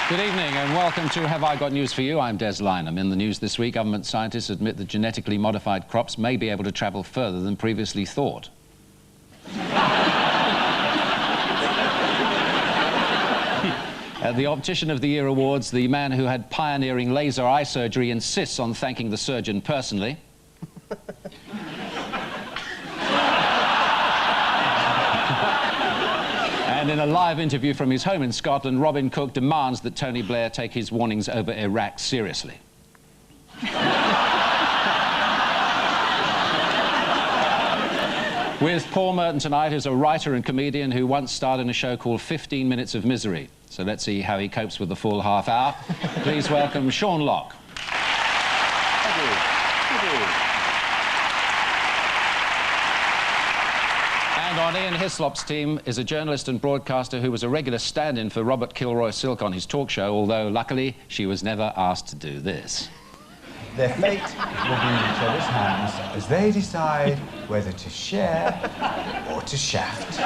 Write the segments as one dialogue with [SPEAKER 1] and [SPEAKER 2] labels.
[SPEAKER 1] Good evening and welcome to Have I Got News For You? I'm Des Lynam. In the news this week, government scientists admit that genetically modified crops may be able to travel further than previously thought. At the Optician of the Year Awards, the man who had pioneering laser eye surgery insists on thanking the surgeon personally. And in a live interview from his home in Scotland, Robin Cook demands that Tony Blair take his warnings over Iraq seriously. With Paul Merton tonight, who's a writer and comedian who once starred in a show called 15 Minutes of Misery. So let's see how he copes with the full half hour. Please welcome Sean Lock.
[SPEAKER 2] Thank you. Thank you.
[SPEAKER 1] And on Ian Hislop's team is a journalist and broadcaster who was a regular stand-in for Robert Kilroy Silk on his talk show, although, luckily, she was never asked to do this.
[SPEAKER 3] Their fate will be in each other's hands as they decide whether to share or to shaft.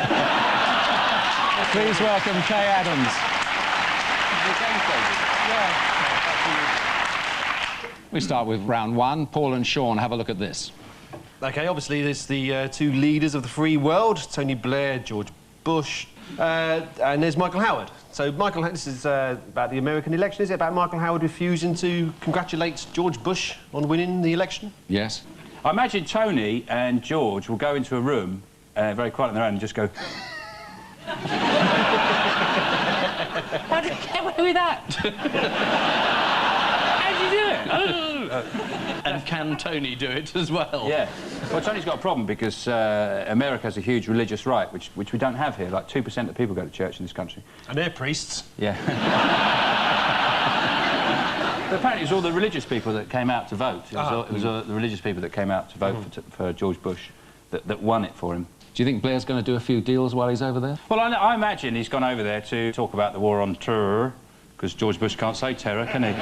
[SPEAKER 1] Please welcome Kaye Adams. We start with round one. Paul and Sean, have a look at this.
[SPEAKER 2] OK, obviously there's the two leaders of the free world, Tony Blair, George Bush, and there's Michael Howard. So this is about the American election, is it? About Michael Howard refusing to congratulate George Bush on winning the election?
[SPEAKER 1] Yes.
[SPEAKER 4] I imagine Tony and George will go into a room, very quiet on their own, and just go... How did you get away with that? How did you do it?
[SPEAKER 5] And can Tony do it as well?
[SPEAKER 4] Yeah. Well, Tony's got a problem because America has a huge religious right, which we don't have here. Like 2% of people go to church in this country.
[SPEAKER 2] And they're priests.
[SPEAKER 4] Yeah. But apparently it was all the religious people that came out to vote. It was all the religious people that came out to vote for George Bush that won it for him.
[SPEAKER 1] Do you think Blair's going to do a few deals while he's over there?
[SPEAKER 4] Well, I imagine he's gone over there to talk about the war on terror, because George Bush can't say terror, can he?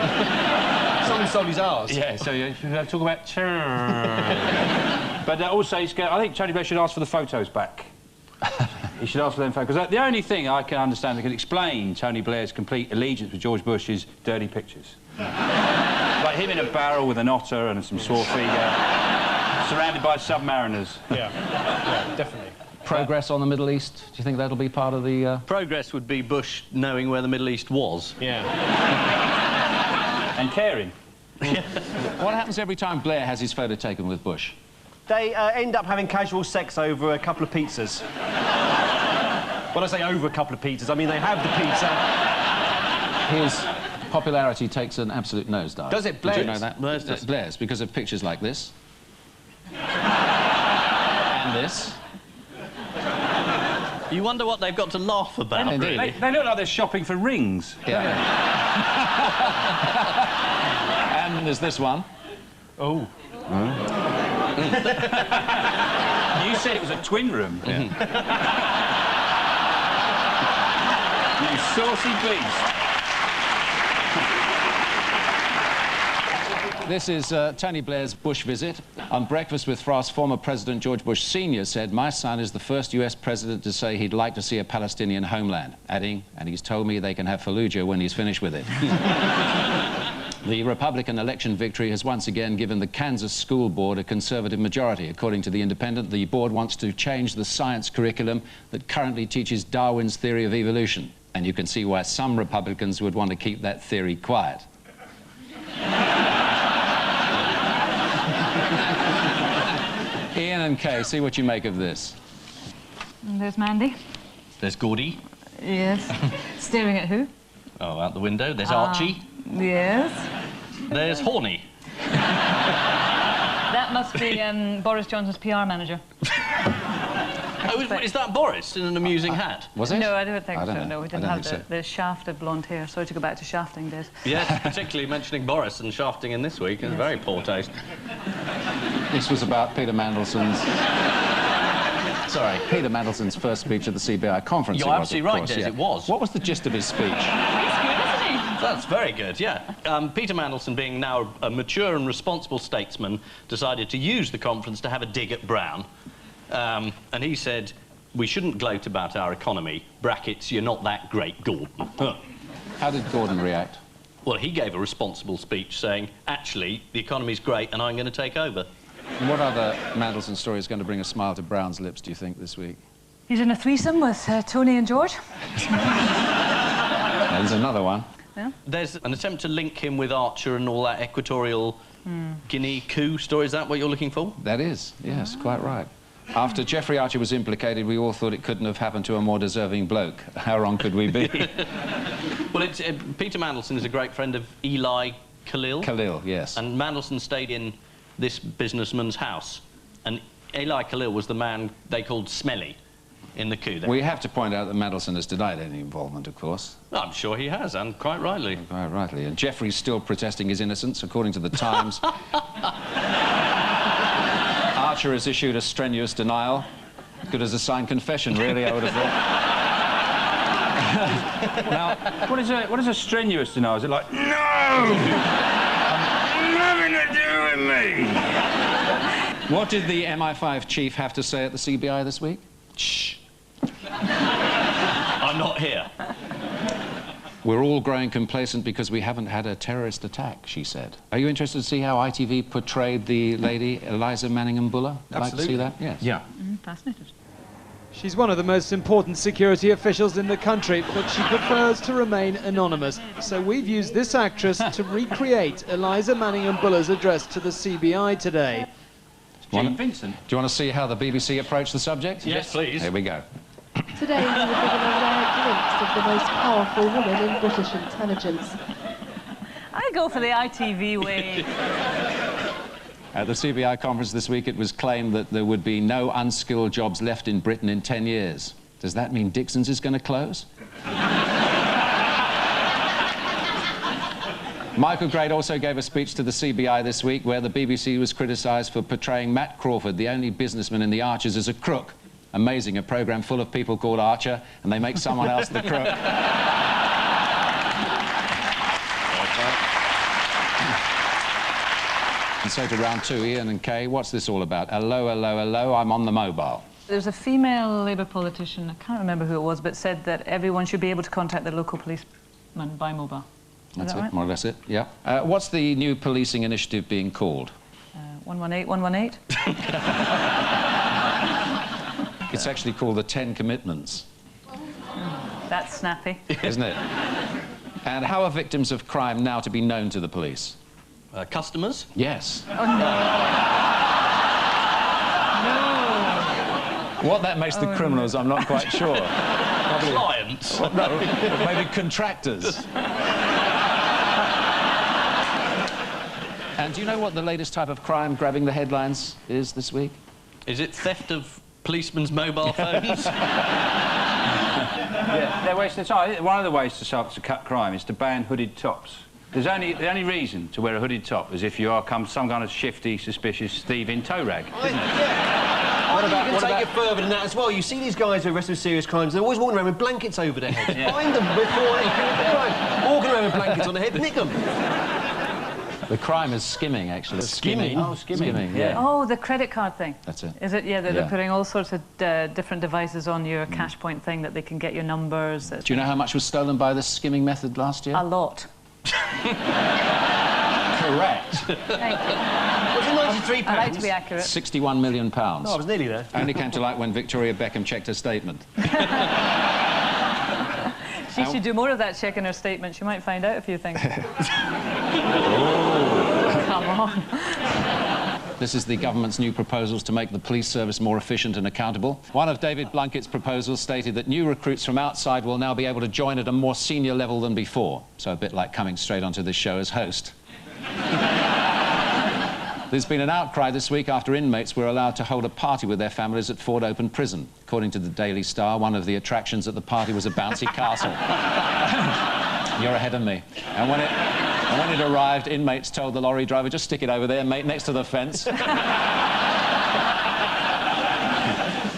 [SPEAKER 2] Someone sold his ours.
[SPEAKER 4] Yeah, so you talk about terror. But also, I think Tony Blair should ask for the photos back. He should ask for them photos. Because the only thing I can understand that can explain Tony Blair's complete allegiance with George Bush is dirty pictures. Like him in a barrel with an otter and some Swarfega, surrounded by submariners.
[SPEAKER 2] Yeah, definitely.
[SPEAKER 1] Progress on the Middle East, do you think that'll be part of the...
[SPEAKER 5] Progress would be Bush knowing where the Middle East was.
[SPEAKER 2] Yeah.
[SPEAKER 4] And caring.
[SPEAKER 1] What happens every time Blair has his photo taken with Bush?
[SPEAKER 2] They end up having casual sex over a couple of pizzas. When I say over a couple of pizzas, I mean they have the pizza.
[SPEAKER 1] His popularity takes an absolute nosedive.
[SPEAKER 2] Does it?
[SPEAKER 1] Blair's?
[SPEAKER 2] Blair's?
[SPEAKER 1] Did you know that?
[SPEAKER 5] Blair's does.
[SPEAKER 1] Blair's, because of pictures like this. And this.
[SPEAKER 5] You wonder what they've got to laugh about,
[SPEAKER 1] Indeed.
[SPEAKER 5] really.
[SPEAKER 4] They look like they're shopping for rings.
[SPEAKER 1] Yeah. And there's this one.
[SPEAKER 2] Oh.
[SPEAKER 4] You said it was a twin room.
[SPEAKER 1] Yeah.
[SPEAKER 4] You saucy beast.
[SPEAKER 1] This is Tony Blair's Bush visit. On Breakfast with Frost, former President George Bush Sr. said, "My son is the first US president to say he'd like to see a Palestinian homeland," adding, "and he's told me they can have Fallujah when he's finished with it." The Republican election victory has once again given the Kansas School Board a conservative majority. According to The Independent, the board wants to change the science curriculum that currently teaches Darwin's theory of evolution. And you can see why some Republicans would want to keep that theory quiet. Ian and Kay, see what you make of this.
[SPEAKER 6] There's Mandy.
[SPEAKER 5] There's Gordy.
[SPEAKER 6] Yes. Staring at who?
[SPEAKER 5] Oh, out the window. There's Archie.
[SPEAKER 6] Yes.
[SPEAKER 5] There's Horny.
[SPEAKER 6] That must be Boris Johnson's PR manager.
[SPEAKER 5] Oh, is that Boris in an amusing hat?
[SPEAKER 1] Was it?
[SPEAKER 6] No, I don't think
[SPEAKER 1] I don't
[SPEAKER 6] so.
[SPEAKER 1] know.
[SPEAKER 6] No, we didn't have the shafted blonde hair. Sorry to go back to shafting days.
[SPEAKER 5] Yes, particularly mentioning Boris and shafting in this week. It's very poor taste.
[SPEAKER 1] This was about Peter Mandelson's... Sorry, Peter Mandelson's first speech at the CBI conference.
[SPEAKER 5] You're absolutely right, Des, it was.
[SPEAKER 1] What was the gist of his speech?
[SPEAKER 6] He's good, isn't he?
[SPEAKER 5] That's very good, yeah. Peter Mandelson, being now a mature and responsible statesman, decided to use the conference to have a dig at Brown. And he said, "We shouldn't gloat about our economy. Brackets, you're not that great, Gordon."
[SPEAKER 1] How did Gordon react?
[SPEAKER 5] Well, he gave a responsible speech saying, actually, the economy's great and I'm going to take over.
[SPEAKER 1] And what other Mandelson story is going to bring a smile to Brown's lips, do you think, this week?
[SPEAKER 6] He's in a threesome with Tony and George.
[SPEAKER 1] There's another one.
[SPEAKER 6] Yeah.
[SPEAKER 5] There's an attempt to link him with Archer and all that Equatorial Guinea coup story. Is that what you're looking for?
[SPEAKER 1] That is, yes, quite right. After Jeffrey Archer was implicated, we all thought it couldn't have happened to a more deserving bloke. How wrong could we be?
[SPEAKER 5] Well, Peter Mandelson is a great friend of Eli Khalil.
[SPEAKER 1] Khalil, yes.
[SPEAKER 5] And Mandelson stayed in this businessman's house. And Eli Khalil was the man they called Smelly in the coup.
[SPEAKER 1] We have to point out that Mandelson has denied any involvement, of course.
[SPEAKER 5] I'm sure he has, and quite rightly.
[SPEAKER 1] Quite rightly. And Jeffrey's still protesting his innocence, according to the Times. Archer has issued a strenuous denial. Good as a signed confession, really, I would have thought.
[SPEAKER 4] Now, what is a strenuous denial? Is it like, no! Nothing to do with me!
[SPEAKER 1] What did the MI5 chief have to say at the CBI this week? Shh.
[SPEAKER 5] I'm not here.
[SPEAKER 1] We're all growing complacent because we haven't had a terrorist attack, she said. Are you interested to see how ITV portrayed the lady, Eliza Manningham-Buller? Like to see that? Yes.
[SPEAKER 4] Yeah.
[SPEAKER 6] Fascinated.
[SPEAKER 7] She's one of the most important security officials in the country, but she prefers to remain anonymous. So we've used this actress to recreate Eliza Manningham-Buller's address to the CBI today.
[SPEAKER 4] Jane Vincent.
[SPEAKER 1] Do you want to see how the BBC approached the subject?
[SPEAKER 5] Yes, please.
[SPEAKER 1] Here we go.
[SPEAKER 8] Today we were given a rare glimpse of the most powerful woman in British intelligence.
[SPEAKER 6] I go for the ITV way.
[SPEAKER 1] At the CBI conference this week, it was claimed that there would be no unskilled jobs left in Britain in 10 years. Does that mean Dixon's is going to close? Michael Grade also gave a speech to the CBI this week where the BBC was criticised for portraying Matt Crawford, the only businessman in the Archers, as a crook. Amazing, a programme full of people called Archer, and they make someone else the crook. And so to round two, Ian and Kay, what's this all about? Hello, hello, hello, I'm on the mobile.
[SPEAKER 6] There's a female Labour politician, I can't remember who it was, but said that everyone should be able to contact their local policeman by mobile.
[SPEAKER 1] That's
[SPEAKER 6] that
[SPEAKER 1] it,
[SPEAKER 6] right?
[SPEAKER 1] more or less it, yeah. What's the new policing initiative being called?
[SPEAKER 6] 118, 118.
[SPEAKER 1] It's actually called the 10 Commitments.
[SPEAKER 6] That's snappy.
[SPEAKER 1] Isn't it? And how are victims of crime now to be known to the police?
[SPEAKER 5] Customers?
[SPEAKER 1] Yes.
[SPEAKER 6] Oh, no.
[SPEAKER 1] What that makes the criminals, I'm not quite sure. Probably,
[SPEAKER 5] Clients?
[SPEAKER 1] no, maybe contractors. And do you know what the latest type of crime grabbing the headlines is this week?
[SPEAKER 5] Is it theft of policemen's mobile phones?
[SPEAKER 4] Yeah, they're wasting time. One of the ways to cut crime is to ban hooded tops. The only reason to wear a hooded top is if you are some kind of shifty, suspicious thief in tow rag, isn't it?
[SPEAKER 2] What about, you can take it further than that as well. You see these guys who are arrested with serious crimes, they're always walking around with blankets over their heads.
[SPEAKER 4] Yeah.
[SPEAKER 2] Find them before they commit the crime. Walking around with blankets on their head, nick them.
[SPEAKER 1] The crime is skimming, actually.
[SPEAKER 5] Skimming?
[SPEAKER 4] Oh, skimming.
[SPEAKER 1] Yeah.
[SPEAKER 6] Oh, the credit card thing.
[SPEAKER 1] That's it.
[SPEAKER 6] Is it? Yeah, they're
[SPEAKER 1] Yeah.
[SPEAKER 6] putting all sorts of different devices on your cash point thing that they can get your numbers.
[SPEAKER 1] Do you know how much was stolen by this skimming method last year?
[SPEAKER 6] A lot.
[SPEAKER 1] Correct.
[SPEAKER 6] Thank you.
[SPEAKER 2] Was it £93?
[SPEAKER 6] I like to be accurate.
[SPEAKER 1] £61 million.
[SPEAKER 2] Oh, I was nearly there.
[SPEAKER 1] Only came to light when Victoria Beckham checked her statement.
[SPEAKER 6] She should do more of that check in her statement. She might find out a few things. Come on.
[SPEAKER 1] This is the government's new proposals to make the police service more efficient and accountable. One of David Blunkett's proposals stated that new recruits from outside will now be able to join at a more senior level than before. So a bit like coming straight onto this show as host. There's been an outcry this week after inmates were allowed to hold a party with their families at Ford Open Prison. According to the Daily Star, one of the attractions at the party was a bouncy castle. You're ahead of me. And when it arrived, inmates told the lorry driver, just stick it over there, mate, next to the fence.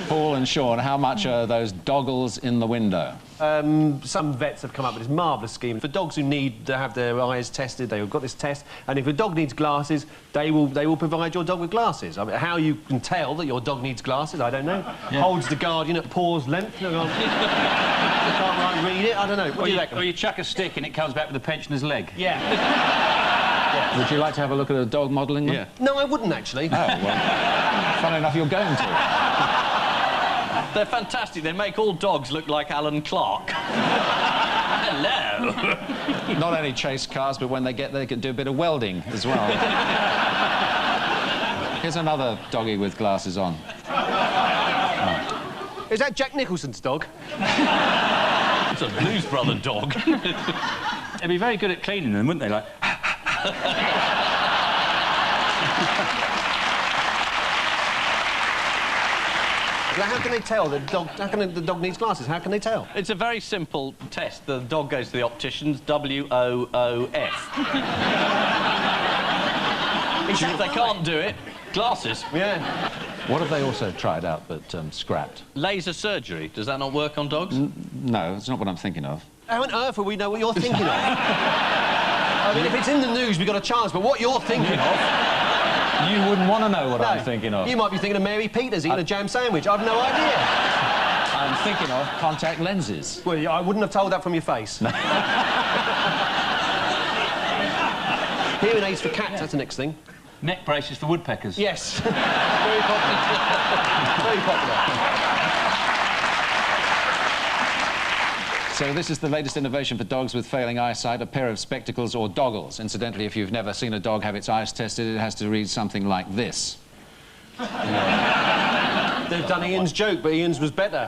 [SPEAKER 1] Paul and Sean, how much are those doggles in the window?
[SPEAKER 2] Some vets have come up with this marvellous scheme for dogs who need to have their eyes tested. They've got this test, and if a dog needs glasses, they will provide your dog with glasses. I mean, how you can tell that your dog needs glasses, I don't know. Yeah. Holds the Guardian at paw's length. Can't write read it. I don't know. What do you reckon?
[SPEAKER 4] Or you chuck a stick and it comes back with a pensioner's leg.
[SPEAKER 2] Yeah.
[SPEAKER 1] Would you like to have a look at a dog modelling them?
[SPEAKER 5] Yeah.
[SPEAKER 2] No, I wouldn't, actually.
[SPEAKER 1] Oh, well, funny enough, you're going to.
[SPEAKER 5] They're fantastic. They make all dogs look like Alan Clark. Hello.
[SPEAKER 1] Not only chase cars, but when they get there, they can do a bit of welding as well. Here's another doggy with glasses on.
[SPEAKER 2] Is that Jack Nicholson's dog?
[SPEAKER 5] It's a Blues Brother dog.
[SPEAKER 4] They'd be very good at cleaning them, wouldn't they? Like...
[SPEAKER 2] How can they tell the dog? How can the dog needs glasses? How can they tell?
[SPEAKER 5] It's a very simple test. The dog goes to the opticians, W-O-O-F. If they can't do it, glasses.
[SPEAKER 2] Yeah.
[SPEAKER 1] What have they also tried out but scrapped?
[SPEAKER 5] Laser surgery. Does that not work on dogs?
[SPEAKER 1] No, it's not what I'm thinking of.
[SPEAKER 2] How on earth will we know what you're thinking of? I mean, if it's in the news, we've got a chance, but what you're thinking of...
[SPEAKER 1] You wouldn't want to know what I'm thinking of.
[SPEAKER 2] You might be thinking of Mary Peters eating a jam sandwich. I've no idea.
[SPEAKER 1] I'm thinking of contact lenses.
[SPEAKER 2] Well, I wouldn't have told that from your face. No. Hearing aids for cats, that's the next thing.
[SPEAKER 4] Neck braces for woodpeckers.
[SPEAKER 2] Yes. Very popular. Very popular.
[SPEAKER 1] So this is the latest innovation for dogs with failing eyesight, a pair of spectacles or doggles. Incidentally, if you've never seen a dog have its eyes tested, it has to read something like this.
[SPEAKER 2] They've done Ian's joke, but Ian's was better.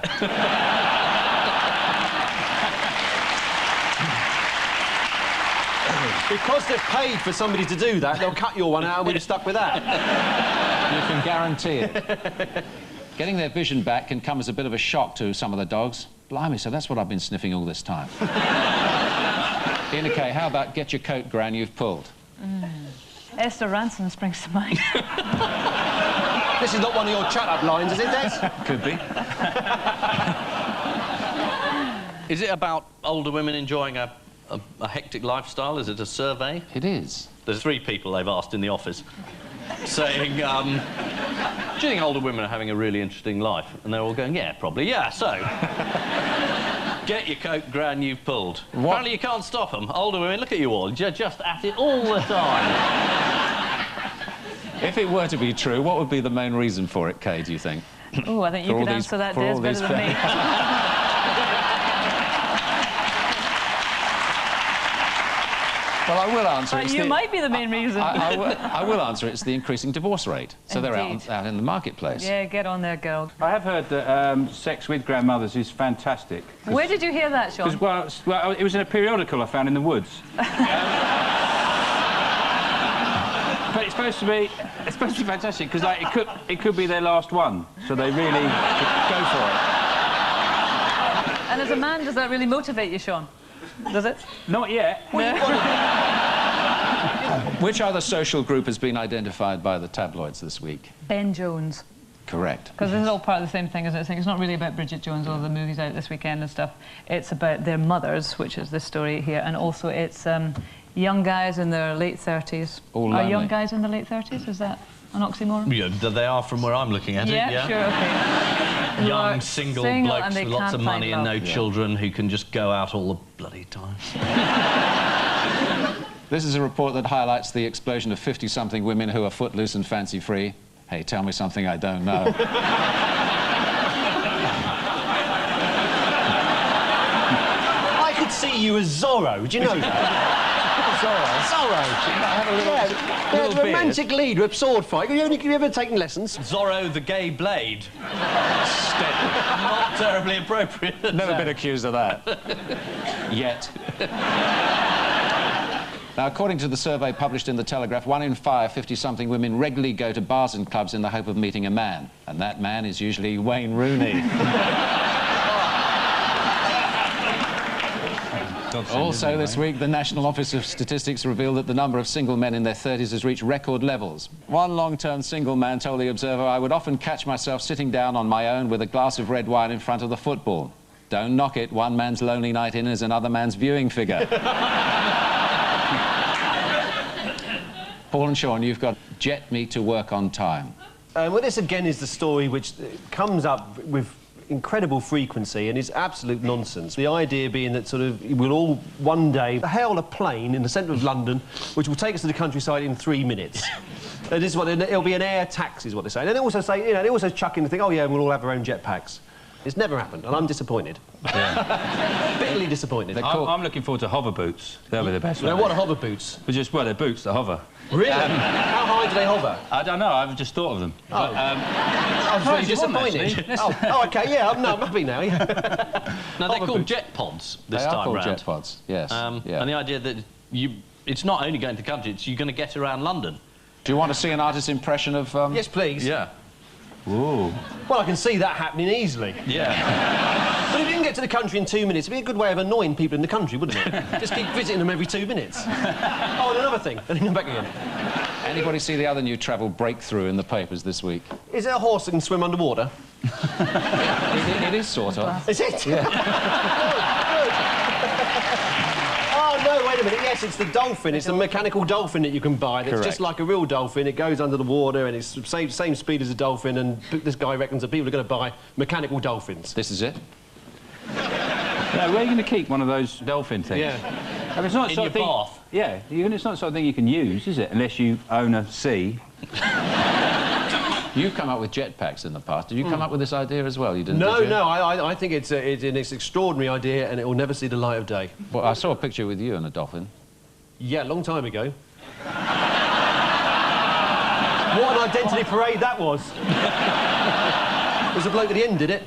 [SPEAKER 2] Because they've paid for somebody to do that, they'll cut your one out and we'll be stuck with that.
[SPEAKER 1] You can guarantee it. Getting their vision back can come as a bit of a shock to some of the dogs. Blimey, so that's what I've been sniffing all this time. Ian Kaye, how about get your coat, Gran, you've pulled?
[SPEAKER 6] Esther Ranson springs to mind.
[SPEAKER 2] This is not one of your chat-up lines, is it, Des?
[SPEAKER 1] Could be.
[SPEAKER 5] Is it about older women enjoying a hectic lifestyle? Is it a survey?
[SPEAKER 1] It is.
[SPEAKER 5] There's 3 people they've asked in the office saying, do you think older women are having a really interesting life? And they're all going, yeah, probably, yeah, so... Get your coat, Gran, you've pulled. What? Apparently you can't stop them. Older women, look at you all, you're just at it all the time.
[SPEAKER 1] If it were to be true, what would be the main reason for it, Kaye, do you think?
[SPEAKER 6] Oh, I think you could answer that, Des, better than me.
[SPEAKER 1] Well, I will answer it.
[SPEAKER 6] You might be the main reason.
[SPEAKER 1] I will answer it. It's the increasing divorce rate. So they're out in the marketplace.
[SPEAKER 6] Yeah, get on there, girl.
[SPEAKER 4] I have heard that sex with grandmothers is fantastic.
[SPEAKER 6] Where did you hear that, Sean?
[SPEAKER 4] Well, it was in a periodical I found in the woods. But it's supposed to be fantastic because like, it could be their last one, so they really go for it.
[SPEAKER 6] And as a man, does that really motivate you, Sean? Does it?
[SPEAKER 4] Not yet.
[SPEAKER 1] Which other social group has been identified by the tabloids this week?
[SPEAKER 6] Ben Jones.
[SPEAKER 1] Correct.
[SPEAKER 6] Because this is all part of the same thing, isn't it? It's not really about Bridget Jones, all the movies out this weekend and stuff. It's about their mothers, which is this story here, and also it's young guys in their late 30s.
[SPEAKER 1] All
[SPEAKER 6] Are young guys in their late 30s? Is that an oxymoron?
[SPEAKER 5] Yeah, they are from where I'm looking at it, yeah.
[SPEAKER 6] Sure, OK.
[SPEAKER 5] Young, single blokes with lots of money and no children who can just go out all the bloody time.
[SPEAKER 1] This is a report that highlights the explosion of 50-something women who are footloose and fancy-free. Hey, tell me something I don't know.
[SPEAKER 2] I could see you as Zorro, do you know that? Zorro. Yeah, the romantic lead with sword fight. Have you ever taken lessons?
[SPEAKER 5] Zorro the Gay Blade. Not terribly appropriate.
[SPEAKER 1] Never been accused of that. Yet. Now, according to the survey published in The Telegraph, 1 in 5 50-something women regularly go to bars and clubs in the hope of meeting a man. And that man is usually Wayne Rooney. Also this week, the National Office of Statistics revealed that the number of single men in their 30s has reached record levels. One long-term single man told The Observer, "I would often catch myself sitting down on my own with a glass of red wine in front of the football. Don't knock it, one man's lonely night in is another man's viewing figure." Paul and Sean, you've got Jet Me to Work on Time.
[SPEAKER 2] Well, this again is the story which comes up with incredible frequency and is absolute nonsense. The idea being that sort of we'll all one day hail a plane in the centre of London which will take us to the countryside in 3 minutes. And this is what it'll be an air taxi, is what they say. And they also say, you know, they also chuck in the thing, oh yeah, we'll all have our own jetpacks. It's never happened, and I'm disappointed. Yeah. Bitterly disappointed.
[SPEAKER 4] I'm looking forward to hover boots. They'll be the best.
[SPEAKER 2] Now, what are hover boots?
[SPEAKER 4] Well, they're boots that hover.
[SPEAKER 2] Really? How high do they hover?
[SPEAKER 4] I don't know. I've just thought of them.
[SPEAKER 2] Oh. But, I was really disappointed. Oh, OK, yeah, I'm happy now. Yeah.
[SPEAKER 5] Now, they're called jet pods this time round.
[SPEAKER 1] They are called jet pods, yes.
[SPEAKER 5] Yeah. And the idea that it's not only going to the country, it's you're going to get around London.
[SPEAKER 1] Do you want to see an artist's impression of...
[SPEAKER 2] Yes, please.
[SPEAKER 5] Yeah.
[SPEAKER 4] Ooh.
[SPEAKER 2] Well, I can see that happening easily.
[SPEAKER 5] Yeah.
[SPEAKER 2] But if you can get to the country in 2 minutes, it'd be a good way of annoying people in the country, wouldn't it? Just keep visiting them every 2 minutes. Oh, and another thing. Then come back again.
[SPEAKER 1] Anybody see the other new travel breakthrough in the papers this week?
[SPEAKER 2] Is it a horse that can swim underwater?
[SPEAKER 1] It is, sort of.
[SPEAKER 2] Is it?
[SPEAKER 1] Yeah.
[SPEAKER 2] Good. Oh, no, wait a minute. Yes, it's the dolphin. It's the mechanical dolphin that you can buy. It's just like a real dolphin. It goes under the water and it's the same speed as a dolphin, and this guy reckons that people are going to buy mechanical dolphins.
[SPEAKER 1] This is it?
[SPEAKER 4] Yeah, where are you going to keep one of those dolphin things?
[SPEAKER 2] Yeah.
[SPEAKER 4] I mean, it's not
[SPEAKER 5] in your bath.
[SPEAKER 4] Yeah, it's not the sort of thing you can use, is it? Unless you own a sea.
[SPEAKER 1] You've come up with jetpacks in the past. Did you come up with this idea as well? You didn't?
[SPEAKER 2] No,
[SPEAKER 1] did you?
[SPEAKER 2] no. I think it's an extraordinary idea, and it will never see the light of day.
[SPEAKER 1] Well, I saw a picture with you and a dolphin.
[SPEAKER 2] Yeah, a long time ago. What an identity parade that was. It was a bloke at the end, did it?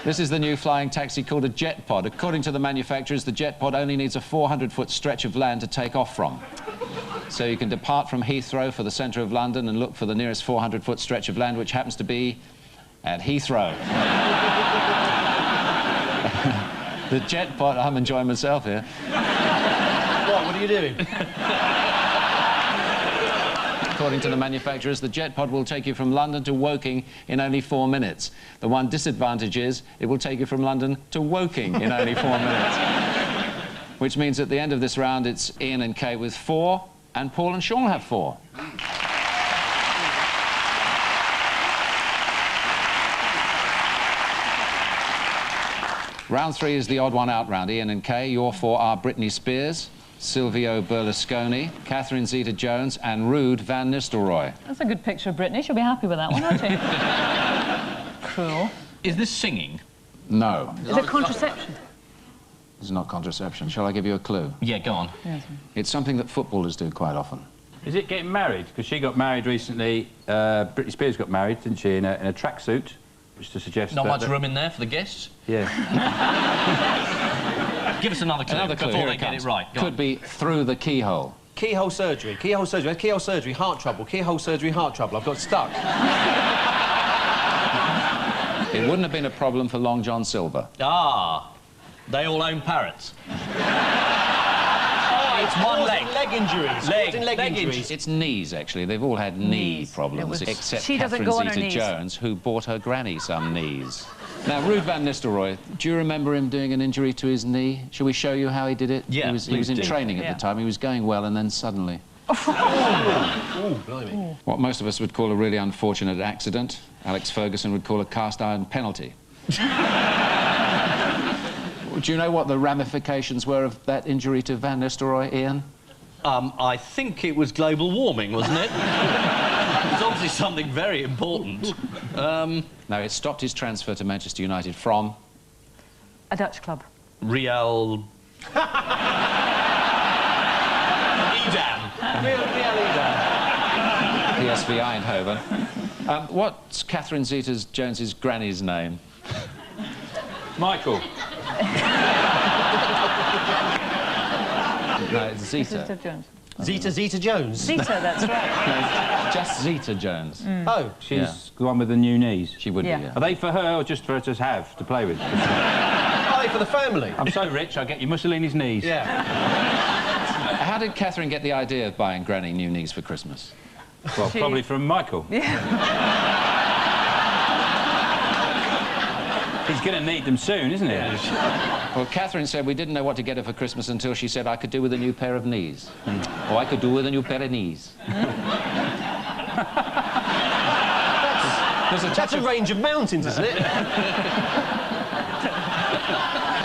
[SPEAKER 1] This is the new flying taxi called a jet pod. According to the manufacturers, the jet pod only needs a 400-foot stretch of land to take off from. So you can depart from Heathrow for the centre of London and look for the nearest 400-foot stretch of land, which happens to be at Heathrow. The jet pod... I'm enjoying myself here.
[SPEAKER 2] What are you doing?
[SPEAKER 1] According to the manufacturers, the jet pod will take you from London to Woking in only 4 minutes. The one disadvantage is it will take you from London to Woking in only 4 minutes. Which means at the end of this round, it's Ian and Kay with 4, and Paul and Sean have 4. Round 3 is the odd one out round. Ian and Kay, your 4 are Britney Spears, Silvio Berlusconi, Catherine Zeta-Jones and Ruud van Nistelrooy.
[SPEAKER 6] That's a good picture of Britney. She'll be happy with that one, won't she? Cruel.
[SPEAKER 5] Is this singing?
[SPEAKER 1] No.
[SPEAKER 6] Is it contraception?
[SPEAKER 1] It's not contraception. Shall I give you a clue?
[SPEAKER 5] Yeah, go on.
[SPEAKER 6] Yes.
[SPEAKER 1] It's something that footballers do quite often.
[SPEAKER 4] Is it getting married? Because she got married recently. Britney Spears got married, didn't she, in a tracksuit, which to suggest
[SPEAKER 5] not much room in there for the guests.
[SPEAKER 4] Yeah.
[SPEAKER 5] Give us another clue, before they get it right.
[SPEAKER 1] Could be through the keyhole.
[SPEAKER 2] Keyhole surgery. Keyhole surgery. Keyhole surgery. Heart trouble. Keyhole surgery. Heart trouble. I've got stuck.
[SPEAKER 1] It wouldn't have been a problem for Long John Silver.
[SPEAKER 5] Ah, they all own parrots. It's one leg.
[SPEAKER 2] Leg injuries. Leg injuries.
[SPEAKER 1] It's knees, actually. They've all had knee problems, except
[SPEAKER 6] she doesn't
[SPEAKER 1] Catherine
[SPEAKER 6] go on her knees.
[SPEAKER 1] Zeta-Jones, who bought her granny some knees. Now, Ruud van Nistelrooy, do you remember him doing an injury to his knee? Shall we show you how he did it?
[SPEAKER 5] Yeah,
[SPEAKER 1] he was in training at the time. He was going well, and then suddenly...
[SPEAKER 2] Oh, blimey.
[SPEAKER 1] What most of us would call a really unfortunate accident, Alex Ferguson would call a cast-iron penalty. Do you know what the ramifications were of that injury to Van Nistelrooy, Ian?
[SPEAKER 5] I think it was global warming, wasn't it? It's obviously something very important.
[SPEAKER 1] No, it stopped his transfer to Manchester United from...
[SPEAKER 6] A Dutch club.
[SPEAKER 5] Real...
[SPEAKER 1] PSV Eindhoven. What's Catherine Zeta-Jones's granny's name?
[SPEAKER 4] Michael.
[SPEAKER 1] No, it's Zeta.
[SPEAKER 6] Zeta-Jones.
[SPEAKER 2] Zeta-Jones?
[SPEAKER 6] Zeta, that's right.
[SPEAKER 1] No, just Zeta-Jones.
[SPEAKER 2] Oh.
[SPEAKER 4] She's the one with the new knees.
[SPEAKER 1] She would be, yeah.
[SPEAKER 4] Are they for her or just for her to have, to play with?
[SPEAKER 2] Are they for the family?
[SPEAKER 4] I'm so rich, I'll get you Mussolini's knees.
[SPEAKER 2] Yeah.
[SPEAKER 1] How did Catherine get the idea of buying Granny new knees for Christmas?
[SPEAKER 4] Well, probably from Michael.
[SPEAKER 6] Yeah.
[SPEAKER 4] He's going to need them soon, isn't he?
[SPEAKER 1] Yeah. Well, Catherine said we didn't know what to get her for Christmas until she said I could do with a new pair of knees. Or I could do with a new pair of knees.
[SPEAKER 2] That's a range of mountains, isn't it?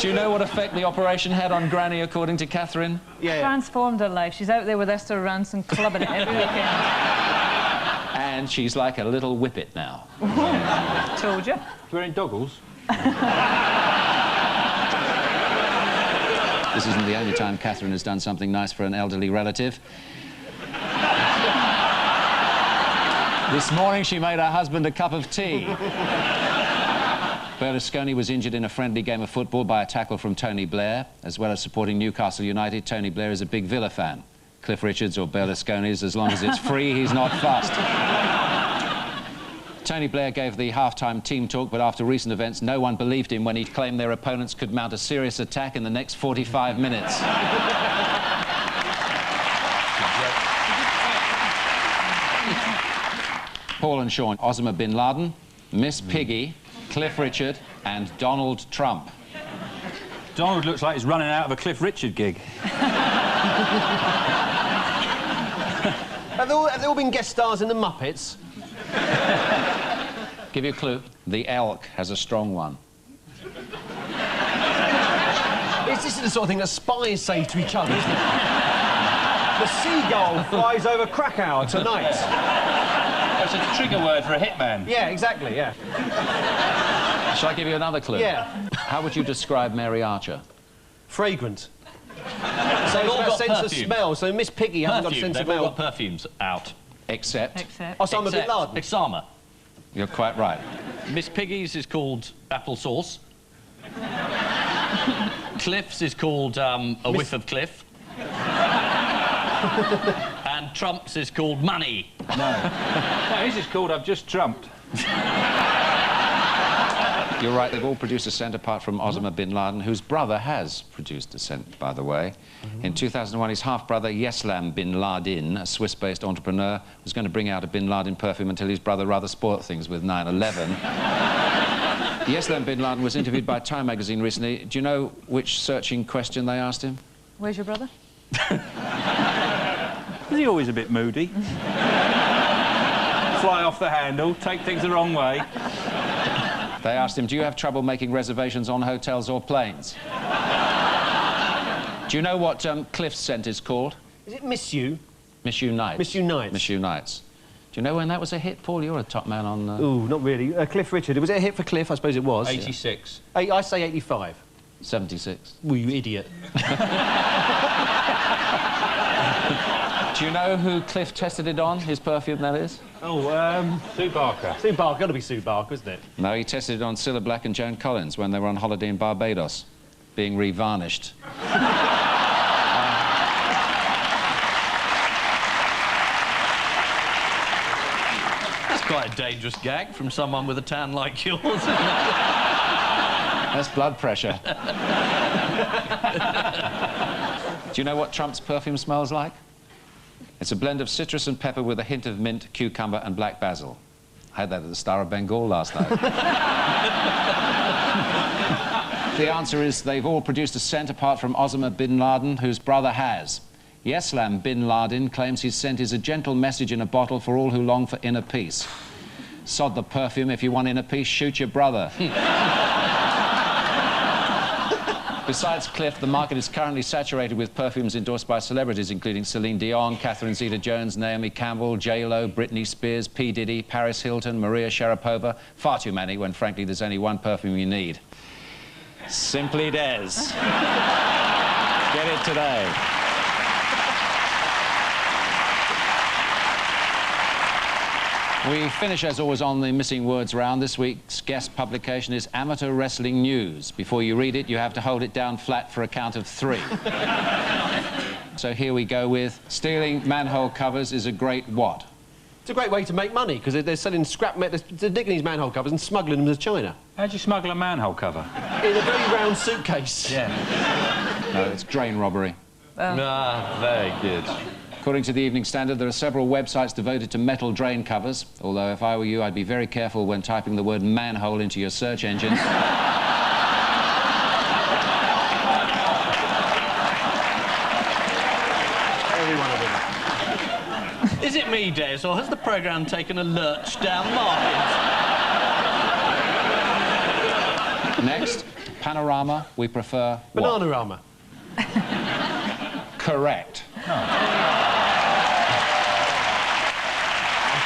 [SPEAKER 1] Do you know what effect the operation had on Granny, according to Catherine?
[SPEAKER 2] Yeah.
[SPEAKER 6] Transformed her life. She's out there with Esther Ranson clubbing it every weekend.
[SPEAKER 1] And she's like a little whippet now.
[SPEAKER 6] Told you.
[SPEAKER 4] Wearing doggles?
[SPEAKER 1] This isn't the only time Catherine has done something nice for an elderly relative. This morning she made her husband a cup of tea. Berlusconi was injured in a friendly game of football by a tackle from Tony Blair. As well as supporting Newcastle United, Tony Blair is a big Villa fan. Cliff Richards or Berlusconi's, as long as it's free, he's not fussed. Tony Blair gave the half-time team talk, but after recent events, no one believed him when he claimed their opponents could mount a serious attack in the next 45 minutes. Paul and Sean, Osama bin Laden, Miss Piggy, Cliff Richard and Donald Trump.
[SPEAKER 4] Donald looks like he's running out of a Cliff Richard gig.
[SPEAKER 2] Have they all been guest stars in the Muppets?
[SPEAKER 1] Give you a clue. The elk has a strong one.
[SPEAKER 2] This is the sort of thing that spies say to each other, isn't it? The seagull flies over Krakow tonight.
[SPEAKER 4] That's a trigger word for a hitman.
[SPEAKER 2] Yeah, exactly, yeah.
[SPEAKER 1] Shall I give you another clue?
[SPEAKER 2] Yeah.
[SPEAKER 1] How would you describe Mary Archer?
[SPEAKER 2] Fragrant.
[SPEAKER 5] So
[SPEAKER 2] They've all got sense of
[SPEAKER 5] perfume.
[SPEAKER 2] smell, so Miss Piggy hasn't got a sense of
[SPEAKER 5] They've all
[SPEAKER 2] smell.
[SPEAKER 5] got perfumes out.
[SPEAKER 1] Except...
[SPEAKER 2] Osama bin Laden.
[SPEAKER 5] Osama.
[SPEAKER 1] You're quite right.
[SPEAKER 5] Miss Piggy's is called apple sauce. Cliff's is called a whiff of Cliff. And Trump's is called money.
[SPEAKER 4] No, his is called I've Just Trumped.
[SPEAKER 1] You're right, they've all produced a scent apart from Osama bin Laden, whose brother has produced a scent, by the way. In 2001, his half-brother, Hislop bin Laden, a Swiss-based entrepreneur, was going to bring out a bin Laden perfume until his brother rather spoilt things with 9/11. Hislop bin Laden was interviewed by Time magazine recently. Do you know which searching question they asked him?
[SPEAKER 6] Where's your brother?
[SPEAKER 4] Is he always a bit moody? Fly off the handle, take things the wrong way.
[SPEAKER 1] They asked him, do you have trouble making reservations on hotels or planes? Do you know what Cliff's scent is called?
[SPEAKER 2] Is it Miss You?
[SPEAKER 1] Miss You Nights.
[SPEAKER 2] Miss You Nights.
[SPEAKER 1] Miss You Nights. Do you know when that was a hit, Paul? You're a top man on...
[SPEAKER 2] Ooh, not really. Cliff Richard. Was it a hit for Cliff? I suppose it was.
[SPEAKER 4] 86.
[SPEAKER 2] I say 85.
[SPEAKER 1] 76.
[SPEAKER 2] Well, you idiot.
[SPEAKER 1] Do you know who Cliff tested it on, his perfume, that is?
[SPEAKER 2] Oh,
[SPEAKER 4] Sue Barker.
[SPEAKER 2] Sue Barker. Got to be Sue Barker, isn't it?
[SPEAKER 1] No, he tested it on Cilla Black and Joan Collins when they were on holiday in Barbados, being re-varnished.
[SPEAKER 5] That's quite a dangerous gag from someone with a tan like yours, isn't it?
[SPEAKER 1] That's blood pressure. Do you know what Trump's perfume smells like? It's a blend of citrus and pepper with a hint of mint, cucumber and black basil. I had that at the Star of Bengal last night. The answer is they've all produced a scent apart from Osama bin Laden, whose brother has. Hislop bin Laden claims his scent is a gentle message in a bottle for all who long for inner peace. Sod the perfume. If you want inner peace, shoot your brother. Besides Cliff, the market is currently saturated with perfumes endorsed by celebrities, including Celine Dion, Catherine Zeta-Jones, Naomi Campbell, J.Lo, Britney Spears, P. Diddy, Paris Hilton, Maria Sharapova. Far too many, when frankly there's only one perfume you need. Simply Des. Get it today. We finish, as always, on the missing words round. This week's guest publication is Amateur Wrestling News. Before you read it, you have to hold it down flat for a count of 3. So here we go with stealing manhole covers is a great what?
[SPEAKER 2] It's a great way to make money, because they're selling scrap metal, they're digging these manhole covers and smuggling them to China.
[SPEAKER 4] How'd you smuggle a manhole cover?
[SPEAKER 2] In a very round suitcase.
[SPEAKER 4] Yeah.
[SPEAKER 1] No, it's drain robbery.
[SPEAKER 5] Ah, very good.
[SPEAKER 1] According to the Evening Standard, there are several websites devoted to metal drain covers, although if I were you, I'd be very careful when typing the word manhole into your search engine.
[SPEAKER 5] Is it me, Des, or has the programme taken a lurch down market?
[SPEAKER 1] Next, panorama, we prefer what?
[SPEAKER 2] Bananarama.
[SPEAKER 1] Correct.
[SPEAKER 2] I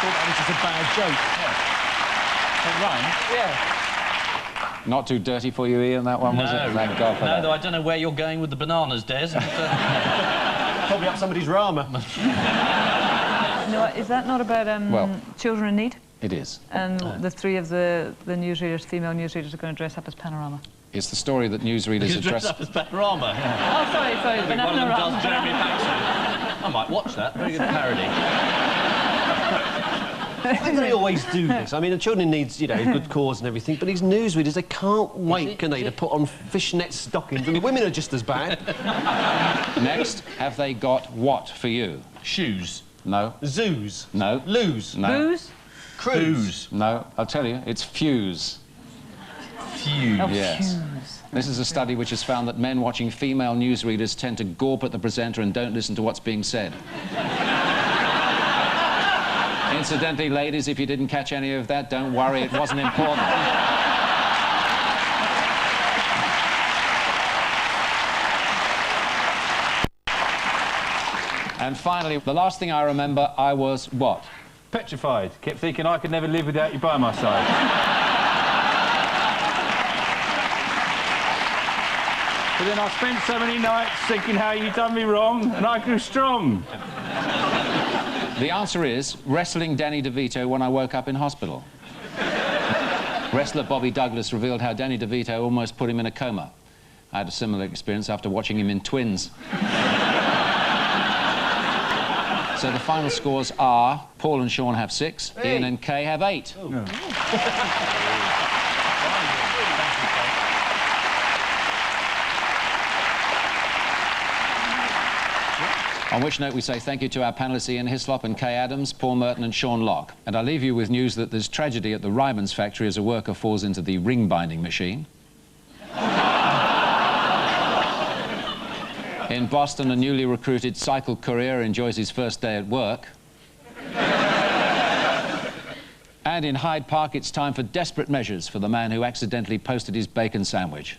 [SPEAKER 2] thought that was just a bad joke.
[SPEAKER 4] It rhymes.
[SPEAKER 2] Yeah.
[SPEAKER 1] Not too dirty for you, Ian, that one, was it? Thank God for
[SPEAKER 5] No,
[SPEAKER 1] that.
[SPEAKER 5] though I don't know where you're going with the bananas, Des.
[SPEAKER 2] Probably up somebody's Rama.
[SPEAKER 6] No, is that not about
[SPEAKER 1] Well,
[SPEAKER 6] children in need?
[SPEAKER 1] it is.
[SPEAKER 6] And the three of the newsreaders, female newsreaders, are going to dress up as panorama.
[SPEAKER 1] It's the story that newsreaders
[SPEAKER 5] You
[SPEAKER 1] address...
[SPEAKER 5] dress up as Panorama.
[SPEAKER 6] Oh, sorry,
[SPEAKER 5] I think one of them does Jeremy
[SPEAKER 6] Panorama.
[SPEAKER 5] Paxton. I might watch that. Very good parody.
[SPEAKER 2] I think they always do this. I mean, the children needs, you know, good cause and everything, but these newsreaders, they can't wait, can they, to put on fishnet stockings, and the women are just as bad.
[SPEAKER 1] Next, have they got what for you?
[SPEAKER 5] Shoes.
[SPEAKER 1] No.
[SPEAKER 2] Zoos.
[SPEAKER 1] No.
[SPEAKER 2] Loos.
[SPEAKER 1] No.
[SPEAKER 6] Booze?
[SPEAKER 2] Cruise.
[SPEAKER 1] No, I'll tell you, it's fuse.
[SPEAKER 5] Fuse.
[SPEAKER 6] Oh,
[SPEAKER 1] Yes.
[SPEAKER 6] fuse.
[SPEAKER 1] This is a study which has found that men watching female newsreaders tend to gawp at the presenter and don't listen to what's being said. Incidentally, ladies, if you didn't catch any of that, don't worry, it wasn't important. And finally, the last thing I remember, I was what?
[SPEAKER 4] Petrified. Kept thinking I could never live without you by my side. But then I spent so many nights thinking how you done me wrong, and I grew strong.
[SPEAKER 1] The answer is wrestling Danny DeVito when I woke up in hospital. Wrestler Bobby Douglas revealed how Danny DeVito almost put him in a coma. I had a similar experience after watching him in Twins. So the final scores are Paul and Sean have 6,
[SPEAKER 2] Hey.
[SPEAKER 1] Ian and Kay have 8.
[SPEAKER 2] Oh.
[SPEAKER 4] No.
[SPEAKER 1] On which note we say thank you to our panellists Ian Hislop and Kaye Adams, Paul Merton and Sean Lock. And I leave you with news that there's tragedy at the Ryman's factory as a worker falls into the ring binding machine. In Boston, a newly recruited cycle courier enjoys his first day at work. And in Hyde Park, it's time for desperate measures for the man who accidentally posted his bacon sandwich.